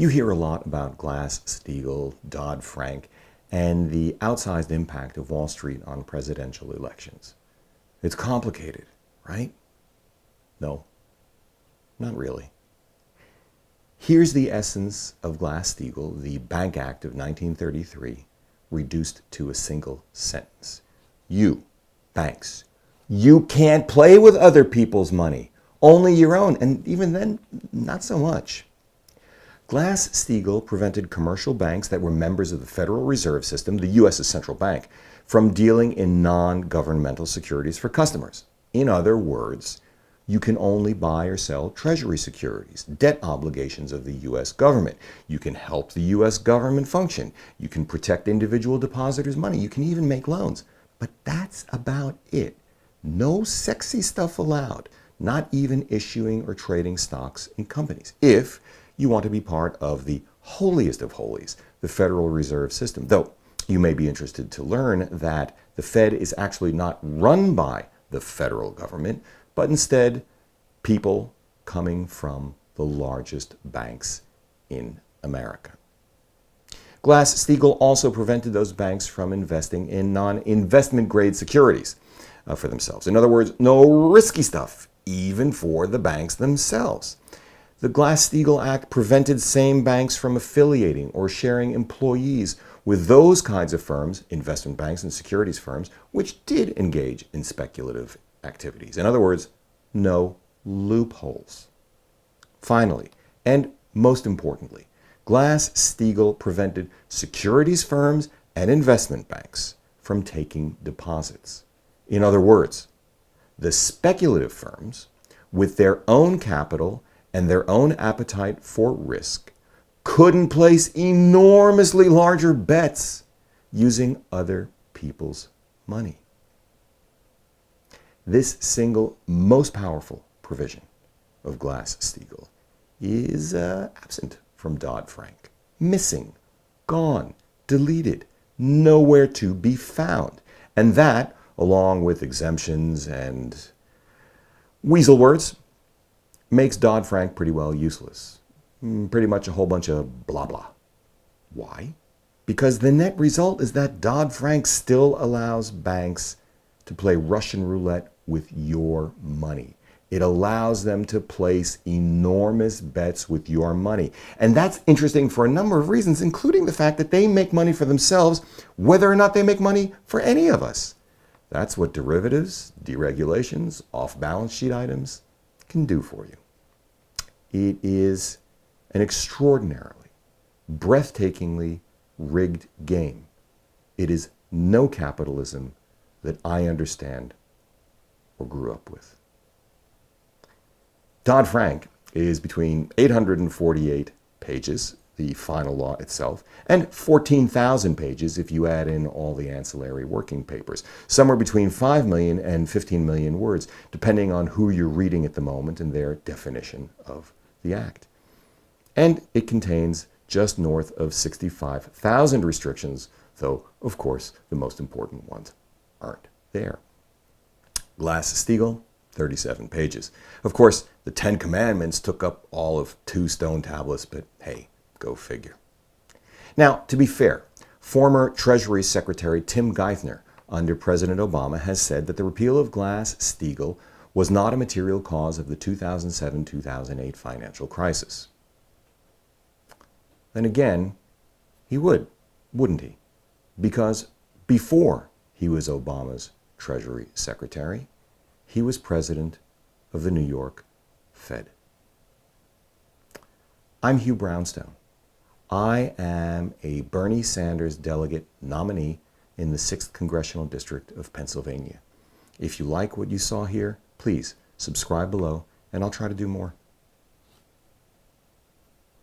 You hear a lot about Glass-Steagall, Dodd-Frank, and the outsized impact of Wall Street on presidential elections. It's complicated, right? No, not really. Here's the essence of Glass-Steagall, the Bank Act of 1933, reduced to a single sentence. You, banks, you can't play with other people's money, only your own, and even then, not so much. Glass-Steagall prevented commercial banks that were members of the Federal Reserve System, the U.S.'s central bank, from dealing in non-governmental securities for customers. In other words, you can only buy or sell Treasury securities, debt obligations of the U.S. government. You can help the U.S. government function. You can protect individual depositors' money. You can even make loans. But that's about it. No sexy stuff allowed, not even issuing or trading stocks in companies, if you want to be part of the holiest of holies, the Federal Reserve System. Though you may be interested to learn that the Fed is actually not run by the federal government, but instead people coming from the largest banks in America. Glass-Steagall also prevented those banks from investing in non-investment grade securities for themselves. In other words, no risky stuff, even for the banks themselves. The Glass-Steagall Act prevented same banks from affiliating or sharing employees with those kinds of firms, investment banks and securities firms, which did engage in speculative activities. In other words, no loopholes. Finally, and most importantly, Glass-Steagall prevented securities firms and investment banks from taking deposits. In other words, the speculative firms, with their own capital and their own appetite for risk, couldn't place enormously larger bets using other people's money. This single most powerful provision of Glass-Steagall is absent from Dodd-Frank, missing, gone, deleted, nowhere to be found. And that, along with exemptions and weasel words, makes Dodd-Frank pretty well useless. Pretty much a whole bunch of blah blah. Why? Because the net result is that Dodd-Frank still allows banks to play Russian roulette with your money. It allows them to place enormous bets with your money. And that's interesting for a number of reasons, including the fact that they make money for themselves, whether or not they make money for any of us. That's what derivatives, deregulations, off-balance sheet items can do for you. It is an extraordinarily, breathtakingly rigged game. It is no capitalism that I understand or grew up with. Dodd-Frank is between 848 pages, the final law itself, and 14,000 pages if you add in all the ancillary working papers, somewhere between 5 million and 15 million words, depending on who you're reading at the moment and their definition of the act. And it contains just north of 65,000 restrictions, though, of course, the most important ones aren't there. Glass-Steagall, 37 pages. Of course, the 10 Commandments took up all of 2 stone tablets, but hey, go figure. Now, to be fair, former Treasury Secretary Tim Geithner under President Obama has said that the repeal of Glass-Steagall was not a material cause of the 2007-2008 financial crisis. Then again, he would, wouldn't he? Because before he was Obama's Treasury Secretary, he was president of the New York Fed. I'm Hugh Brownstone. I am a Bernie Sanders Delegate nominee in the 6th Congressional District of Pennsylvania. If you like what you saw here, please subscribe below, and I'll try to do more.